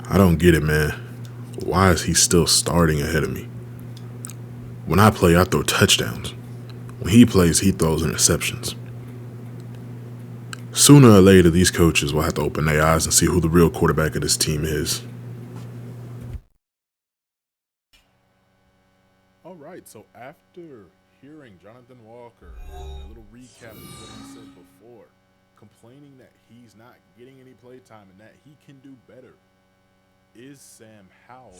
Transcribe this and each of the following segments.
I don't get it, man. Why is he still starting ahead of me? When I play, I throw touchdowns. When he plays, he throws interceptions. Sooner or later, these coaches will have to open their eyes and see who the real quarterback of this team is. All right, so after hearing Johnathan Walker, a little recap of what he said before, complaining that he's not getting any play time and that he can do better, is Sam Howell.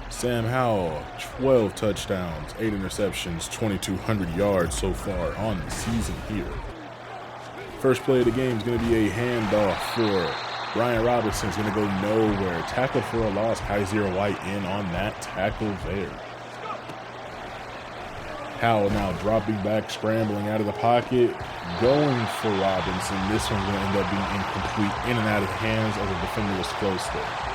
Sam Howell, 12 touchdowns, 8 interceptions, 2,200 yards so far on the season here. First play of the game is going to be a handoff for Brian Robinson's going to go nowhere. Tackle for a loss. Kaiser White in on that tackle there. Howell now dropping back, scrambling out of the pocket, going for Robinson. This one's going to end up being incomplete, in and out of the hands of the defender was close there.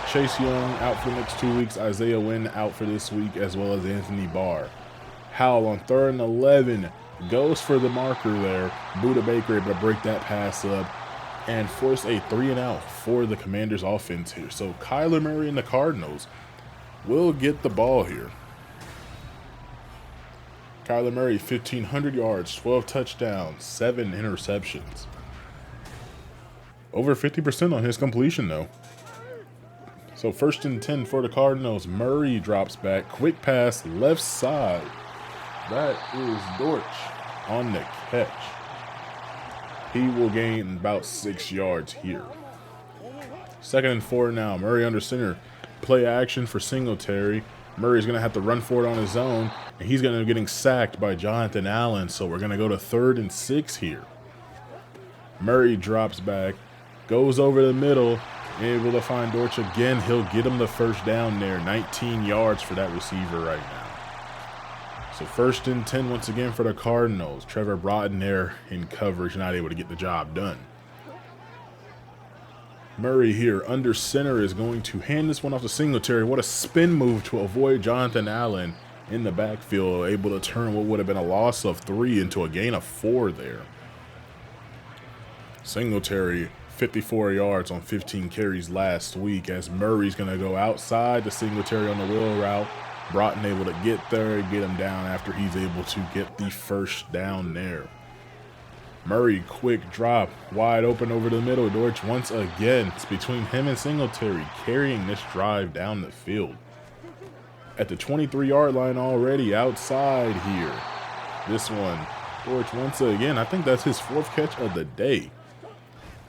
Chase Young out for the next 2 weeks. Isaiah Wynn out for this week, as well as Anthony Barr. Howell on 3rd and 11 goes for the marker there. Budda Baker able to break that pass up and force a 3-and-out for the Commanders offense here. So Kyler Murray and the Cardinals will get the ball here. Kyler Murray, 1,500 yards, 12 touchdowns, 7 interceptions. Over 50% on his completion, though. So 1st and 10 for the Cardinals. Murray drops back. Quick pass, left side. That is Dortch on the catch. He will gain about 6 yards here. 2nd and 4 now. Murray under center. Play action for Singletary. Murray's going to have to run for it on his own, and he's going to be getting sacked by Jonathan Allen. So we're going to go to 3rd and 6 here. Murray drops back, goes over the middle, able to find Dortch again. He'll get him the first down there. 19 yards for that receiver right now. So 1st and 10 once again for the Cardinals. Trevor Broughton there in coverage, not able to get the job done. Murray here under center is going to hand this one off to Singletary. What a spin move to avoid Jonathan Allen in the backfield. Able to turn what would have been a loss of 3 into a gain of 4 there. Singletary, 54 yards on 15 carries last week, as Murray's going to go outside the Singletary on the wheel route. Broughton able to get there and get him down after he's able to get the first down there. Murray, quick drop, wide open over the middle. Dortch once again. It's between him and Singletary carrying this drive down the field. At the 23-yard line already, outside here. This one, Dortch once again. I think that's his 4th catch of the day.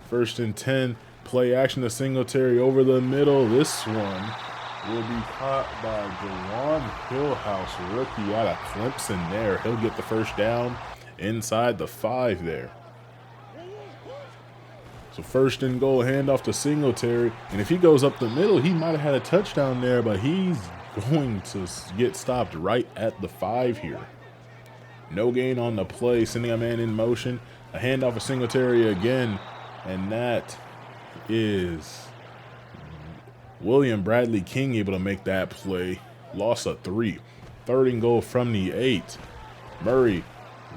1st and 10, play action to Singletary over the middle. This one will be caught by Jawan Hillhouse, rookie out of Clemson there. He'll get the first down inside the 5 there. So 1st and goal, handoff to Singletary. And if he goes up the middle, he might have had a touchdown there, but he's going to get stopped right at the 5 here. No gain on the play, sending a man in motion. A handoff of Singletary again. And that is William Bradley King able to make that play. Loss of 3. 3rd and goal from the 8. Murray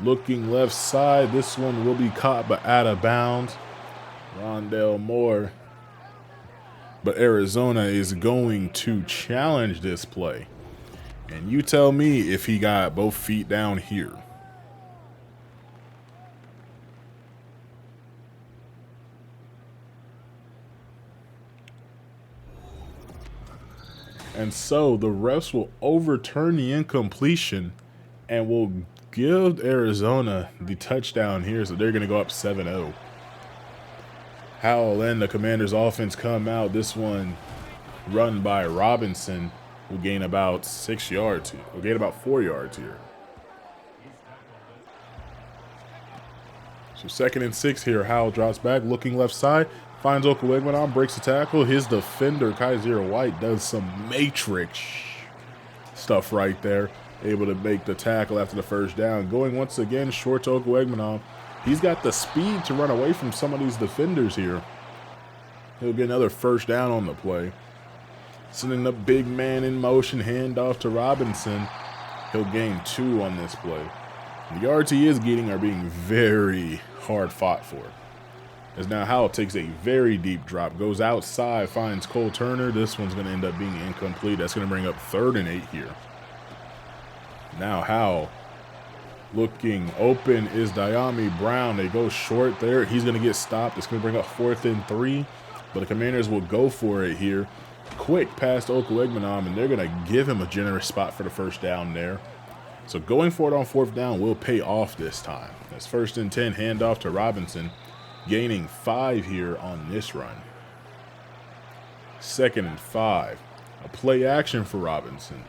looking left side. This one will be caught but out of bounds. Rondell Moore. But Arizona is going to challenge this play. And you tell me if he got both feet down here. And so the refs will overturn the incompletion and will give Arizona the touchdown here. So they're going to go up 7-0. Howell and the Commanders offense come out. This one run by Robinson will gain about 6 yards. Will gain about 4 yards here. So 2nd and 6 here. Howell drops back, looking left side. Finds Okwuegbunam, breaks the tackle. His defender, Kaiser White, does some matrix stuff right there. Able to make the tackle after the first down. Going once again short to Okwuegbunam. He's got the speed to run away from some of these defenders here. He'll get another first down on the play. Sending the big man in motion, handoff to Robinson. He'll gain 2 on this play. The yards he is getting are being very hard fought for. As now Howell takes a very deep drop, goes outside, finds Cole Turner. This one's going to end up being incomplete. That's going to bring up 3rd and 8 here. Now Howell looking open is Dyami Brown. They go short there. He's going to get stopped. It's going to bring up 4th and 3, but the Commanders will go for it here. Quick pass to Okwuegbunam, and they're going to give him a generous spot for the first down there. So going for it on 4th down will pay off this time. That's 1st and 10, handoff to Robinson. Gaining 5 here on this run. 2nd and 5. A play action for Robinson.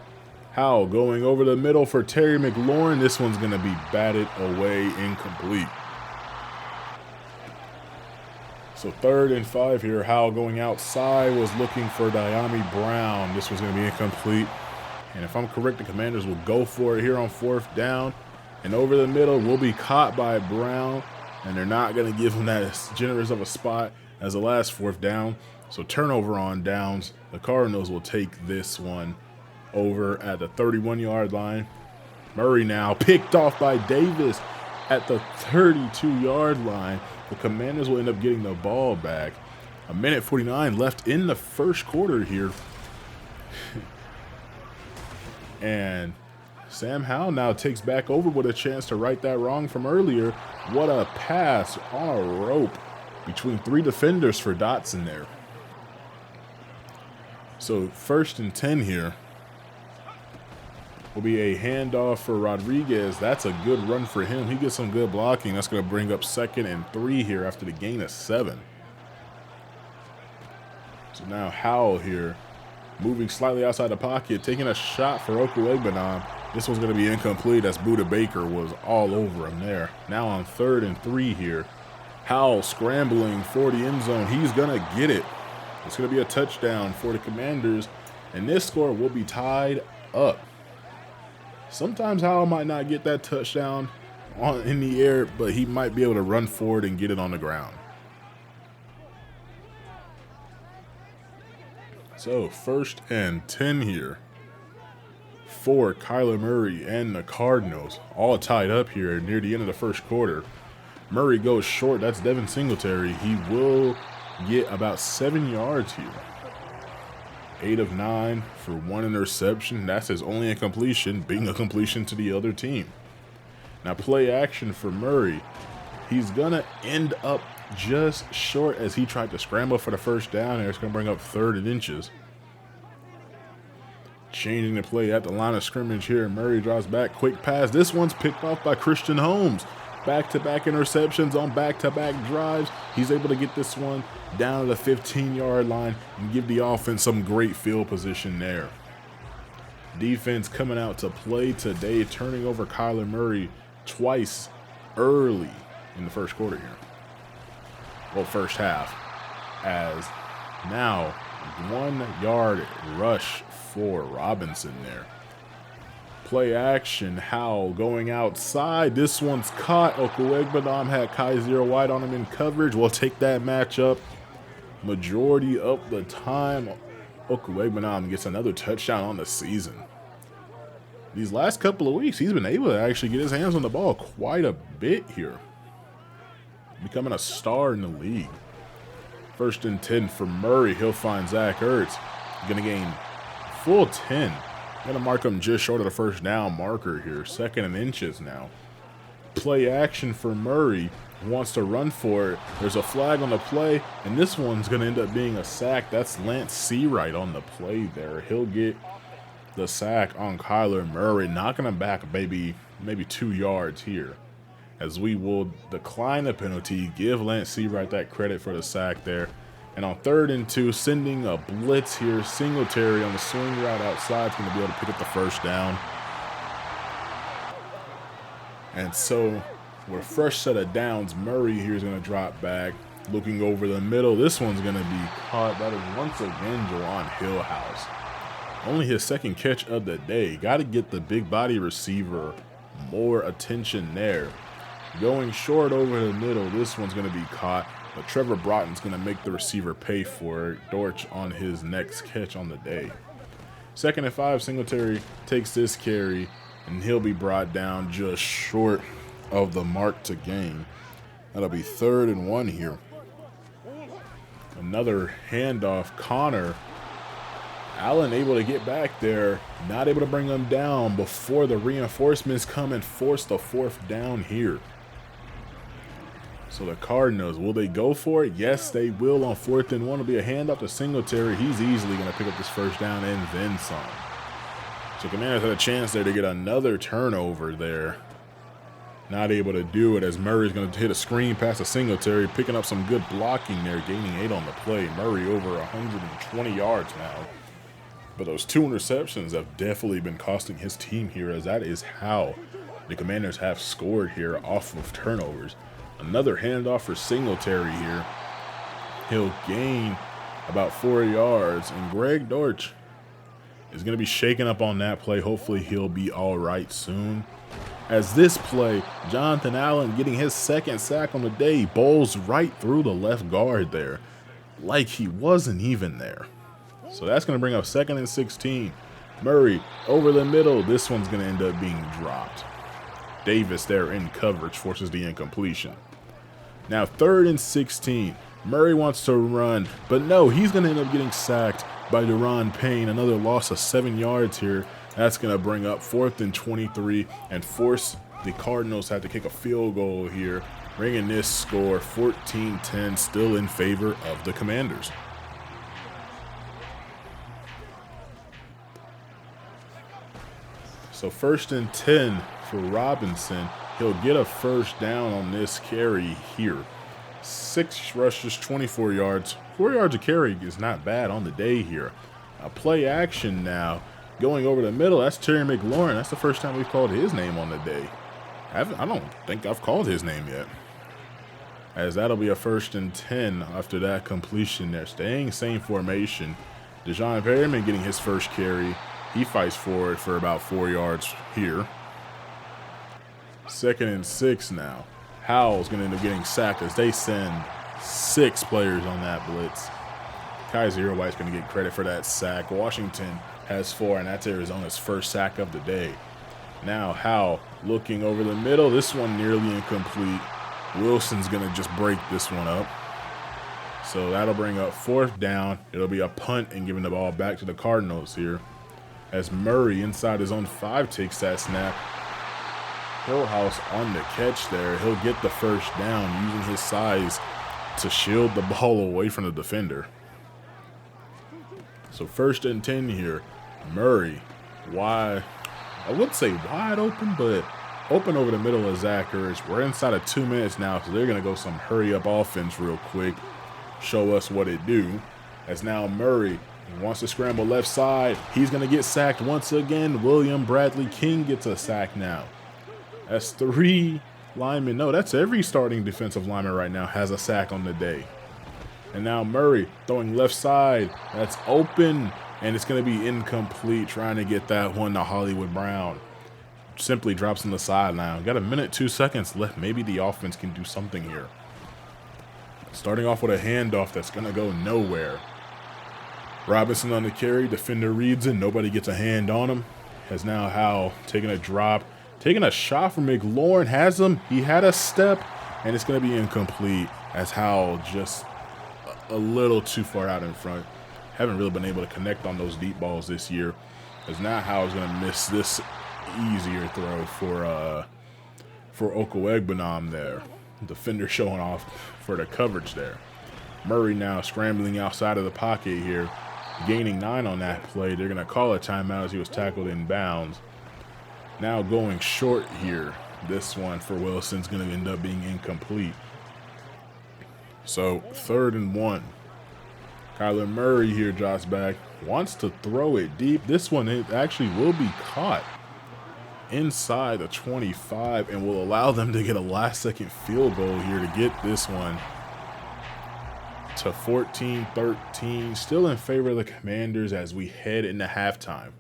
Howell going over the middle for Terry McLaurin. This one's going to be batted away, incomplete. So 3rd and 5 here. Howell going outside, was looking for Dyami Brown. This one's going to be incomplete. And if I'm correct, the Commanders will go for it here on 4th down. And over the middle will be caught by Brown. And they're not going to give him that as generous of a spot as the last 4th down. So turnover on downs. The Cardinals will take this one over at the 31-yard line. Murray now picked off by Davis at the 32-yard line. The Commanders will end up getting the ball back. 1:49 left in the first quarter here. And Sam Howell now takes back over with a chance to right that wrong from earlier. What a pass on a rope between 3 defenders for Dotson there. So 1st and 10 here will be a handoff for Rodriguez. That's a good run for him. He gets some good blocking. That's going to bring up 2nd and 3 here after the gain of 7. So now Howell here, moving slightly outside the pocket, taking a shot for Okwuegbunam. This one's going to be incomplete as Buda Baker was all over him there. Now on 3rd and 3 here. Howell scrambling for the end zone. He's going to get it. It's going to be a touchdown for the Commanders, and this score will be tied up. Sometimes Howell might not get that touchdown in the air, but he might be able to run forward and get it on the ground. So 1st and 10 here for Kyler Murray and the Cardinals. All tied up here near the end of the first quarter. Murray goes short. That's Devin Singletary. He will get about 7 yards here. 8 of 9 for 1 interception. That's his only incompletion, being a completion to the other team. Now play action for Murray. He's going to end up just short as he tried to scramble for the first down. It's going to bring up 3rd and inches. Changing the play at the line of scrimmage here. Murray draws back. Quick pass. This one's picked off by Christian Holmes. Back-to-back interceptions on back-to-back drives. He's able to get this one down to the 15-yard line and give the offense some great field position there. Defense coming out to play today, turning over Kyler Murray twice early in the first quarter here. Well, first half. As now 1-yard rush for Robinson there. Play action, Howell going outside. This one's caught. Okwuegbunam had Kaiser White on him in coverage. We'll take that matchup majority of the time. Okwuegbunam gets another touchdown on the season. These last couple of weeks, he's been able to actually get his hands on the ball quite a bit here. Becoming a star in the league. 1st and 10 for Murray. He'll find Zach Ertz. Going to gain full 10. Going to mark him just short of the first down marker here. 2nd and inches now. Play action for Murray. wants to run for it. There's a flag on the play, and this one's going to end up being a sack. That's Lance Seawright on the play there. He'll get the sack on Kyler Murray, knocking him back maybe 2 yards here, as we will decline the penalty, give Lance Seawright that credit for the sack there. And on 3rd and 2, sending a blitz here, Singletary on the swing route outside is going to be able to pick up the first down. And so, with a fresh set of downs, Murray here is going to drop back, looking over the middle. This one's going to be caught. That is once again Jawan Hillhouse. Only his 2nd catch of the day. Got to get the big body receiver more attention there. Going short over the middle, this one's going to be caught, but Trevor Broughton's going to make the receiver pay for it. Dortch on his next catch on the day. 2nd and 5, Singletary takes this carry, and he'll be brought down just short of the mark to gain. That'll be 3rd and 1 here. Another handoff. Connor Allen able to get back there, not able to bring them down before the reinforcements come and force the 4th down here. So the Cardinals, will they go for it? Yes, they will. On 4th and 1, it'll be a handoff to Singletary. He's easily going to pick up this first down and then some. So Commanders had a chance there to get another turnover there. Not able to do it, as Murray's going to hit a screen pass to Singletary, picking up some good blocking there, gaining 8 on the play. Murray over 120 yards now. But those 2 interceptions have definitely been costing his team here, as that is how the Commanders have scored here off of turnovers. Another handoff for Singletary here. He'll gain about 4 yards, and Greg Dortch is going to be shaken up on that play. Hopefully he'll be all right soon. As this play, Jonathan Allen getting his 2nd sack on the day, bowls right through the left guard there, like he wasn't even there. So that's going to bring up 2nd and 16. Murray over the middle. This one's going to end up being dropped. Davis there in coverage forces the incompletion. Now 3rd and 16. Murray wants to run, but no, he's going to end up getting sacked by Deron Payne. Another loss of 7 yards here. That's going to bring up 4th and 23 and force the Cardinals to have to kick a field goal here, bringing this score 14-10, still in favor of the Commanders. So 1st and 10 for Robinson. He'll get a first down on this carry here. 6 rushes, 24 yards. 4 yards a carry is not bad on the day here. Play action now. Going over the middle, that's Terry McLaurin. That's the first time we've called his name on the day. I don't think I've called his name yet. As that'll be a 1st and 10 after that completion there. Staying same formation. Dejon Perryman getting his first carry. He fights for it for about 4 yards here. 2nd and 6 now. Howell's going to end up getting sacked as they send 6 players on that blitz. Kaiser White's going to get credit for that sack. Washington has 4, and that's Arizona's first sack of the day. Now Howell looking over the middle. This one nearly incomplete. Wilson's going to just break this one up. So that'll bring up 4th down. It'll be a punt and giving the ball back to the Cardinals here. As Murray inside his own 5 takes that snap. Hillhouse on the catch there. He'll get the first down using his size to shield the ball away from the defender. So 1st and 10 here. Murray wide, I wouldn't say wide open, but open over the middle of Zach Ertz. We're inside of 2 minutes now, so they're going to go some hurry-up offense real quick. Show us what it do. As now Murray wants to scramble left side. He's going to get sacked once again. William Bradley King gets a sack now. That's 3 linemen. No, that's every starting defensive lineman right now has a sack on the day. And now Murray throwing left side. That's open, and it's going to be incomplete. Trying to get that one to Hollywood Brown. Simply drops on the sideline. Got a minute, 2 seconds left. Maybe the offense can do something here. Starting off with a handoff that's going to go nowhere. Robinson on the carry. Defender reads it. Nobody gets a hand on him. Has now Howell taking a drop. Taking a shot from McLaurin. Has him. He had a step, and it's going to be incomplete as Howell just a little too far out in front. Haven't really been able to connect on those deep balls this year. As now Howell's going to miss this easier throw for Okwuegbunam there. Defender showing off for the coverage there. Murray now scrambling outside of the pocket here, gaining 9 on that play. They're going to call a timeout as he was tackled in bounds. Now going short here. This one for Wilson's going to end up being incomplete. So 3rd and 1. Kyler Murray here drops back, wants to throw it deep. This one it actually will be caught inside the 25 and will allow them to get a last-second field goal here to get this one to 14-13. Still in favor of the Commanders as we head into halftime.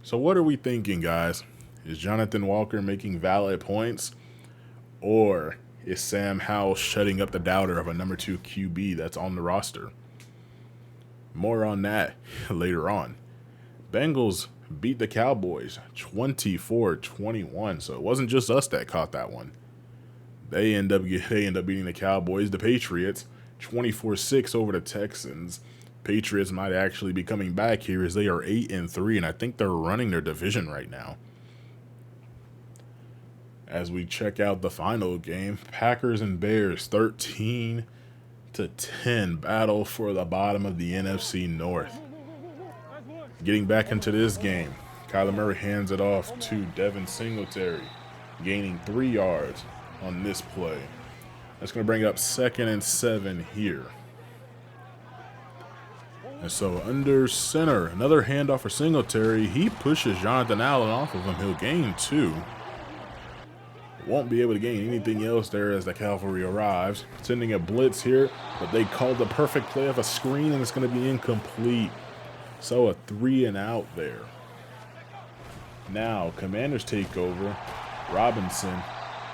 So what are we thinking, guys? Is Johnathan Walker making valid points? Or is Sam Howell shutting up the doubter of a number 2 QB that's on the roster? More on that later on. Bengals beat the Cowboys 24-21. So it wasn't just us that caught that one. They end up beating the Cowboys, the Patriots, 24-6 over the Texans. Patriots might actually be coming back here as they are 8-3, and I think they're running their division right now. As we check out the final game, Packers and Bears 13-10 battle for the bottom of the NFC North. Getting back into this game, Kyler Murray hands it off to Devin Singletary, gaining 3 yards on this play. That's going to bring up 2nd and 7 here. And so under center, another handoff for Singletary. He pushes Jonathan Allen off of him. He'll gain 2. Won't be able to gain anything else there as the cavalry arrives. Sending a blitz here, but they called the perfect play of a screen, and it's going to be incomplete. So a 3 and out there. Now Commanders take over. Robinson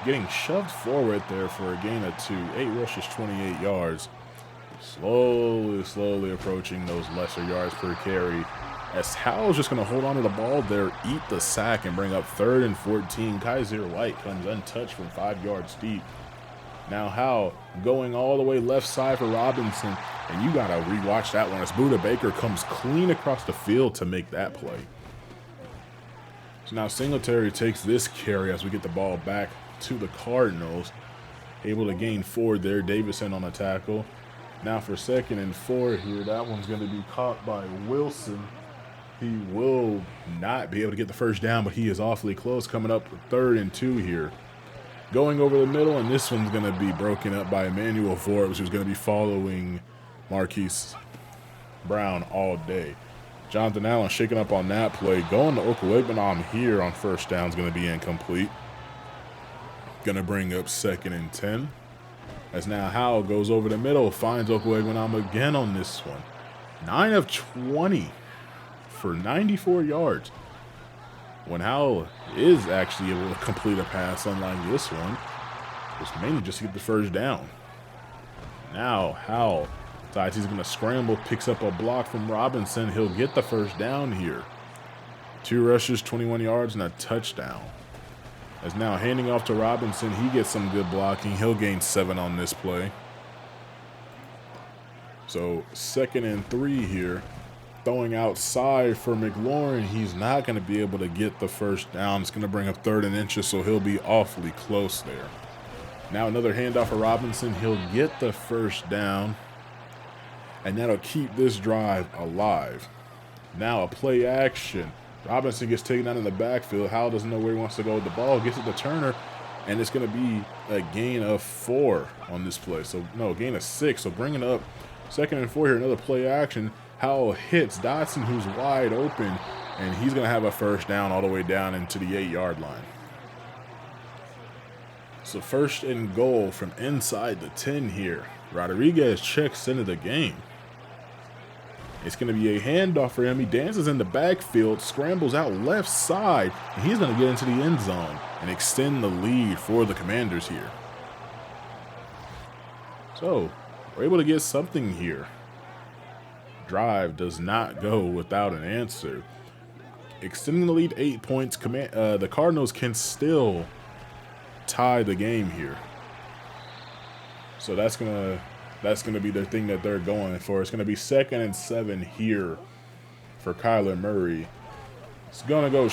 getting shoved forward there for a gain of 2. 8 rushes, 28 yards. Slowly approaching those lesser yards per carry. As Howell's just going to hold on to the ball there, eat the sack, and bring up 3rd and 14. Kaiser White comes untouched from 5 yards deep. Now Howell going all the way left side for Robinson, and you got to rewatch that one as Buda Baker comes clean across the field to make that play. So now Singletary takes this carry as we get the ball back to the Cardinals. Able to gain 4 there. Davison on a tackle. Now for 2nd and 4 here, that one's going to be caught by Wilson. He will not be able to get the first down, but he is awfully close, coming up with 3rd and 2 here. Going over the middle, and this one's going to be broken up by Emmanuel Forbes, who's going to be following Marquise Brown all day. Jonathan Allen shaking up on that play. Going to Okwuegbunam here on first down is going to be incomplete. Going to bring up 2nd and 10. As now Howell goes over the middle, finds Okwuegbunam again on this one. 9 of 20 for 94 yards. When Howell is actually able to complete a pass, unlike this one, it's mainly just to get the first down. Now Howell decides he's going to scramble, picks up a block from Robinson. He'll get the first down here. 2 rushes, 21 yards, and a touchdown. As now handing off to Robinson, he gets some good blocking. He'll gain 7 on this play. So 2nd and 3 here. Throwing outside for McLaurin. He's not going to be able to get the first down. It's going to bring up 3rd and inches, so he'll be awfully close there. Now another handoff for Robinson. He'll get the first down, and that'll keep this drive alive. Now a play action. Robinson gets taken out in the backfield. Howell doesn't know where he wants to go with the ball. Gets it to Turner, and it's going to be a gain of 4 on this play. So, no, gain of 6. So bringing up 2nd and 4 here, another play action. Howell hits Dotson, who's wide open, and he's going to have a first down all the way down into the 8-yard line. So 1st and goal from inside the 10 here. Rodriguez checks into the game. It's going to be a handoff for him. He dances in the backfield, scrambles out left side, and he's going to get into the end zone and extend the lead for the Commanders here. So we're able to get something here. Drive does not go without an answer. Extending the lead 8 points. The Cardinals can still tie the game here. So that's gonna be their thing that they're going for. It's gonna be 2nd and 7 here for Kyler Murray. It's gonna go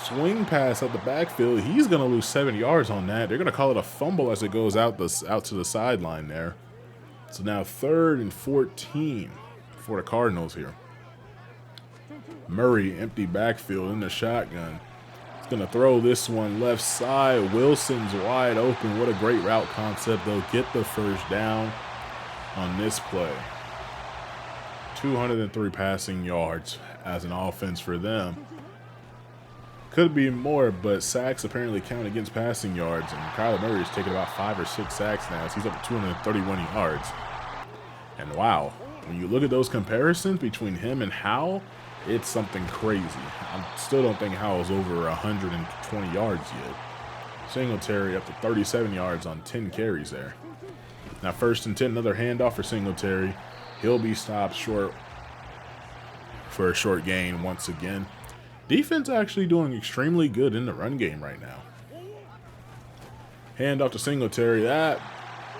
swing pass at the backfield. He's going to lose 7 yards on that. They're going to call it a fumble as it goes out to the sideline there. So now 3rd and 14 for the Cardinals here. Murray, empty backfield in the shotgun. He's going to throw this one left side. Wilson's wide open. What a great route concept. They'll get the first down on this play. 203 passing yards as an offense for them. Could be more, but sacks apparently count against passing yards, and Kyler Murray has taken about 5 or 6 sacks now, so he's up to 231 yards. And wow, when you look at those comparisons between him and Howell, it's something crazy. I still don't think Howell's over 120 yards yet. Singletary up to 37 yards on 10 carries there. Now 1st and 10, another handoff for Singletary. He'll be stopped short for a short gain once again. Defense actually doing extremely good in the run game right now. Hand off to Singletary. That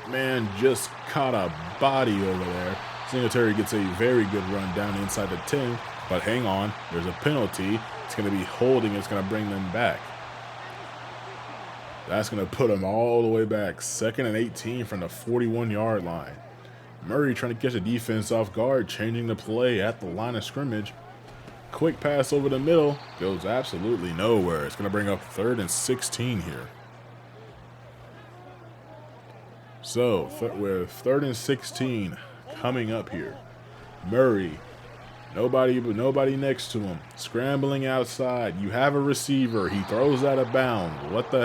man just caught a body over there. Singletary gets a very good run down inside the 10, but hang on, there's a penalty. It's going to be holding. It's going to bring them back. That's going to put them all the way back. 2nd and 18 from the 41-yard line. Murray trying to catch the defense off guard, changing the play at the line of scrimmage. Quick pass over the middle, goes absolutely nowhere. It's going to bring up 3rd and 16 here. So, with 3rd and 16 coming up here, Murray, nobody next to him, scrambling outside. You have a receiver. He throws out of bounds. What the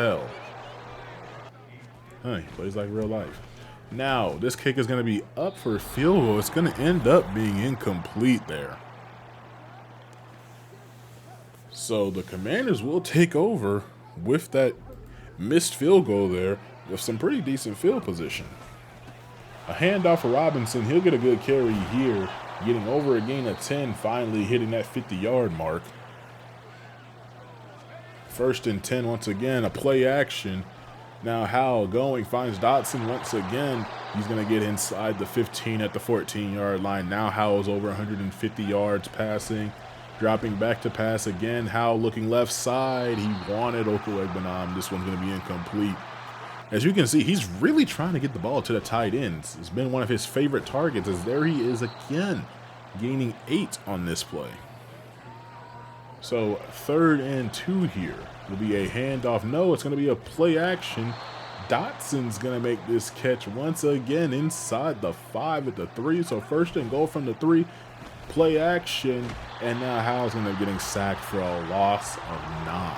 hell? He plays like real life. Now, this kick is going to be up for a field goal. It's going to end up being incomplete there. So the Commanders will take over with that missed field goal there with some pretty decent field position. A handoff for Robinson. He'll get a good carry here, getting over a gain of 10, finally hitting that 50-yard mark. 1st and 10 once again, a play action. Now Howell going, finds Dotson once again. He's going to get inside the 15 at the 14-yard line. Now Howell's over 150 yards passing. Dropping back to pass again. Howell looking left side. He wanted Okwuegbunam. This one's going to be incomplete. As you can see, he's really trying to get the ball to the tight ends. It's been one of his favorite targets, as there he is again, gaining 8 on this play. So 3rd and 2 here will be a handoff. No, it's going to be a play action. Dotson's going to make this catch once again inside the 5 at the 3. So 1st and goal from the 3. Play action, and now Howell's going to be getting sacked for a loss of 9.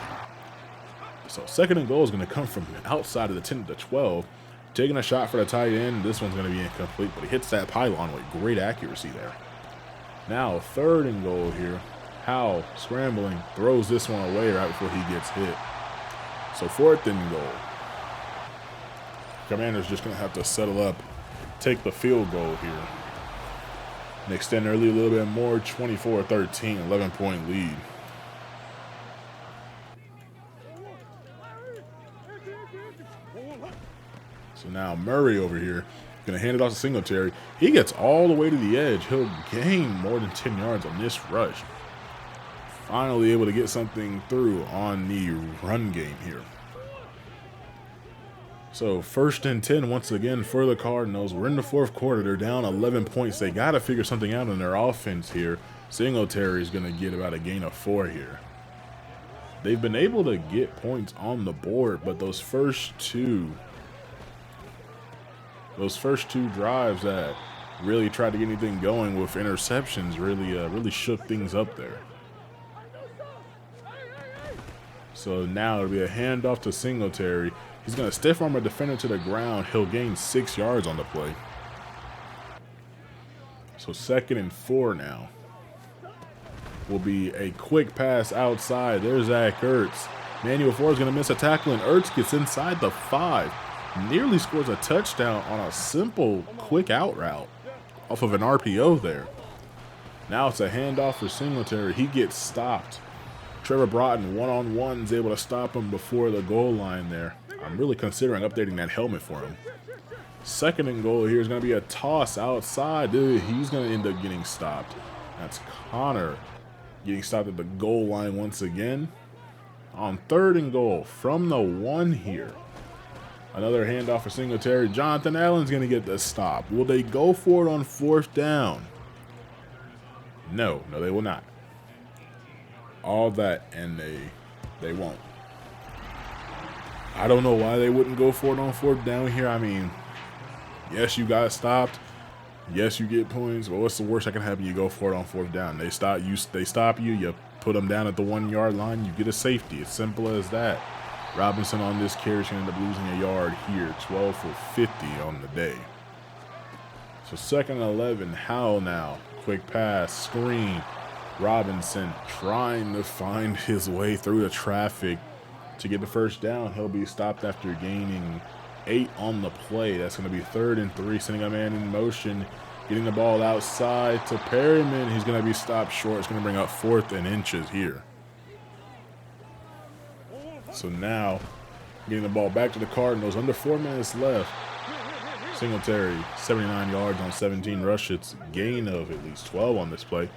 So 2nd and goal is going to come from outside of the 10 to the 12. Taking a shot for the tight end. This one's going to be incomplete, but he hits that pylon with great accuracy there. Now 3rd and goal here. Howell scrambling, throws this one away right before he gets hit. So 4th and goal. Commanders just going to have to settle up, take the field goal here. And extend early a little bit more, 24-13, 11-point lead. So now Murray over here, going to hand it off to Singletary. He gets all the way to the edge. He'll gain more than 10 yards on this rush. Finally able to get something through on the run game here. So 1st and 10 once again for the Cardinals. We're in the 4th quarter. They're down 11 points. They got to figure something out in their offense here. Singletary is going to get about a gain of 4 here. They've been able to get points on the board, but those first two drives that really tried to get anything going with interceptions really shook things up there. So now it'll be a handoff to Singletary. He's going to stiff arm a defender to the ground. He'll gain 6 yards on the play. So 2nd and 4 now. Will be a quick pass outside. There's Zach Ertz. Manuel Ford is going to miss a tackle, and Ertz gets inside the 5. Nearly scores a touchdown on a simple, quick out route off of an RPO there. Now it's a handoff for Singletary. He gets stopped. Trevor Broughton, one-on-one, is able to stop him before the goal line there. I'm really considering updating that helmet for him. 2nd and goal here is going to be a toss outside. Dude, he's going to end up getting stopped. That's Connor getting stopped at the goal line once again. on 3rd and goal from the 1 here. Another handoff for Singletary. Johnathan Allen's going to get the stop. Will they go for it on 4th down? No, they will not. All that, and they won't. I don't know why they wouldn't go for it on 4th down here. I mean, yes, you got stopped. Yes, you get points. But what's the worst that can happen? You go for it on 4th down. They stop you. You put them down at the 1-yard line. You get a safety. It's simple as that. Robinson on this carry is going to end up losing a yard here. 12 for 50 on the day. So 2nd and 11. Howell now. Quick pass. Screen. Robinson trying to find his way through the traffic to get the 1st down. He'll be stopped after gaining 8 on the play. That's going to be 3rd and 3, sending a man in motion, getting the ball outside to Perryman. He's going to be stopped short. It's going to bring up 4th and inches here. So now, getting the ball back to the Cardinals. Under 4 minutes left. Singletary, 79 yards on 17 rushes. Gain of at least 12 on this play.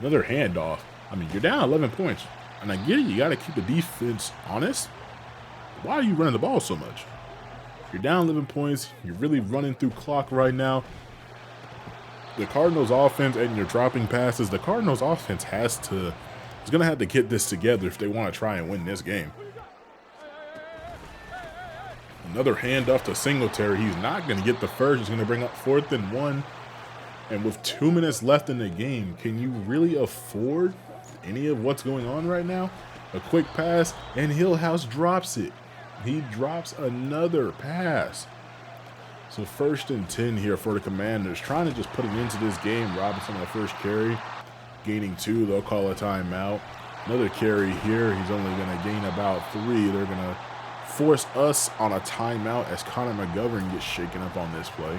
Another handoff. I mean, you're down 11 points. And I get it, you got to keep the defense honest. Why are you running the ball so much? You're down 11 points. You're really running through clock right now. The Cardinals offense, and you're dropping passes. The Cardinals offense is going to have to get this together if they want to try and win this game. Another handoff to Singletary. He's not going to get the first. He's going to bring up 4th and 1. And with 2 minutes left in the game, can you really afford any of what's going on right now? A quick pass, and Hillhouse drops it. He drops another pass. So 1st and 10 here for the Commanders, trying to just put an end to this game. Robinson on the first carry, gaining 2. They'll call a timeout. Another carry here. He's only going to gain about 3. They're going to force us on a timeout as Connor McGovern gets shaken up on this play.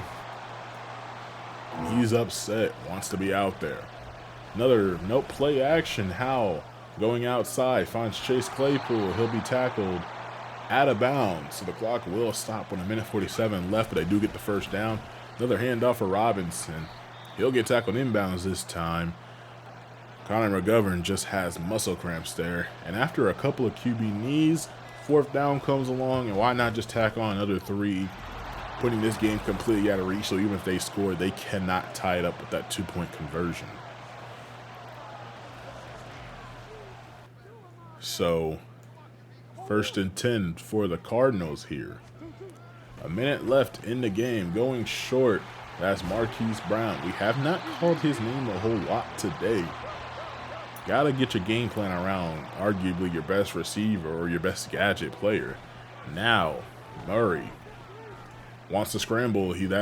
He's upset, wants to be out there. Another play action. Howell going outside, finds Chase Claypool. He'll be tackled out of bounds. So the clock will stop with 1:47 left, but they do get the 1st down. Another handoff for Robinson. He'll get tackled inbounds this time. Connor McGovern just has muscle cramps there. And after a couple of QB knees, 4th down comes along, and why not just tack on another 3? Putting this game completely out of reach, so even if they score, they cannot tie it up with that 2-point conversion. So, 1st and 10 for the Cardinals here. A minute left in the game, going short. That's Marquise Brown. We have not called his name a whole lot today. Gotta get your game plan around arguably your best receiver or your best gadget player. Now, Murray wants to scramble. He's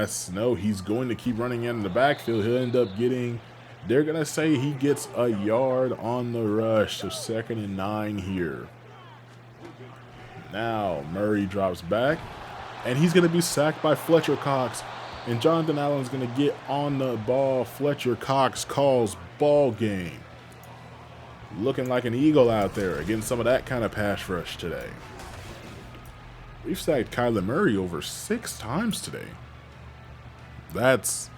going to keep running in the backfield. He'll end up getting, they're going to say he gets a yard on the rush. So 2nd and 9 here. Now Murray drops back, and he's going to be sacked by Fletcher Cox. And Johnathan Allen's going to get on the ball. Fletcher Cox calls ball game. Looking like an eagle out there, getting some of that kind of pass rush today. We've sacked Kyler Murray over 6 times today. That's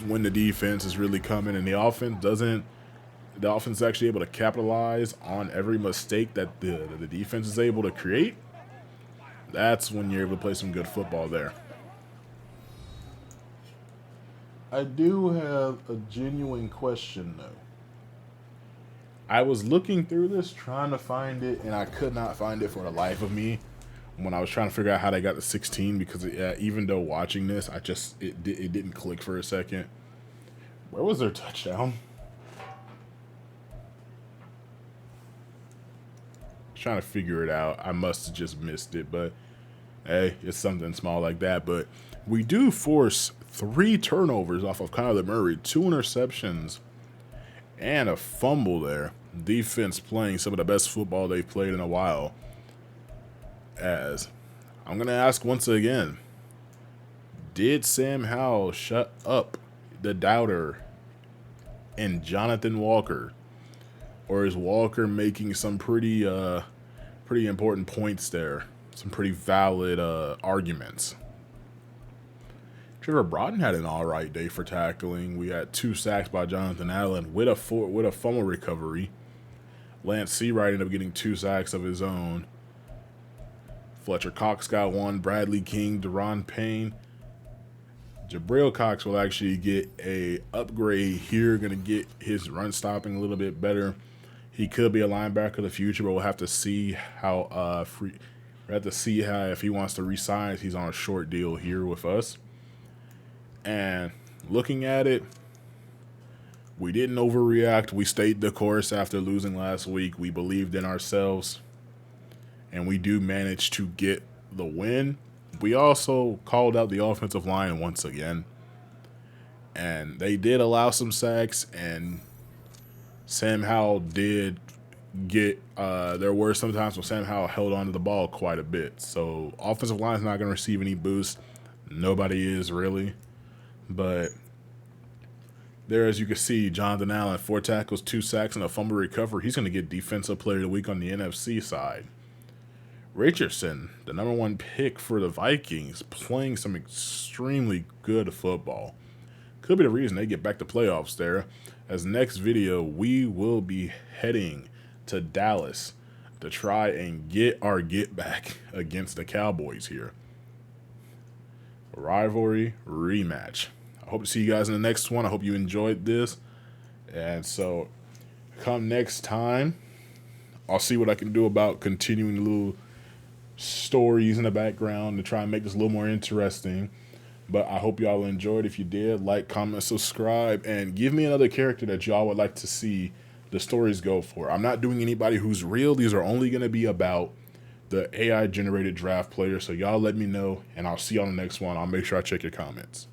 when the defense is really coming, and the offense is actually able to capitalize on every mistake that the defense is able to create. That's when you're able to play some good football there. I do have a genuine question, though. I was looking through this, trying to find it, and I could not find it for the life of me when I was trying to figure out how they got to 16, because even though watching this, it didn't click for a second. Where was their touchdown? Trying to figure it out. I must have just missed it, but hey, it's something small like that. But we do force 3 turnovers off of Kyler Murray, 2 interceptions, and a fumble there. Defense playing some of the best football they've played in a while. As I'm going to ask once again, did Sam Howell shut up the doubter and Johnathan Walker? Or is Walker making some pretty important points there? Some pretty valid arguments. Trevor Broughton had an all right day for tackling. We had 2 sacks by Johnathan Allen with a fumble recovery. Lance Seawright ended up getting 2 sacks of his own. Fletcher Cox got 1. Bradley King, Deron Payne. Jabril Cox will actually get a upgrade here. Going to get his run stopping a little bit better. He could be a linebacker of the future, but we'll have to see how if he wants to resign. He's on a short deal here with us. And looking at it, we didn't overreact. We stayed the course after losing last week. We believed in ourselves, and we do manage to get the win. We also called out the offensive line once again, and they did allow some sacks, and Sam Howell did get there were some times when Sam Howell held on to the ball quite a bit. So offensive line is not going to receive any boost. Nobody is really. But there, as you can see, Jonathan Allen, 4 tackles, 2 sacks, and a fumble recovery. He's going to get Defensive Player of the Week on the NFC side. Richardson, the number 1 pick for the Vikings, playing some extremely good football. Could be the reason they get back to playoffs there. As next video, we will be heading to Dallas to try and get our get back against the Cowboys here. Rivalry rematch. I hope to see you guys in the next one. I hope you enjoyed this. And so come next time, I'll see what I can do about continuing the little stories in the background to try and make this a little more interesting. But I hope y'all enjoyed. If you did, like, comment, subscribe, and give me another character that y'all would like to see the stories go for. I'm not doing anybody who's real. These are only going to be about the AI-generated draft players. So y'all let me know, and I'll see you on the next one. I'll make sure I check your comments.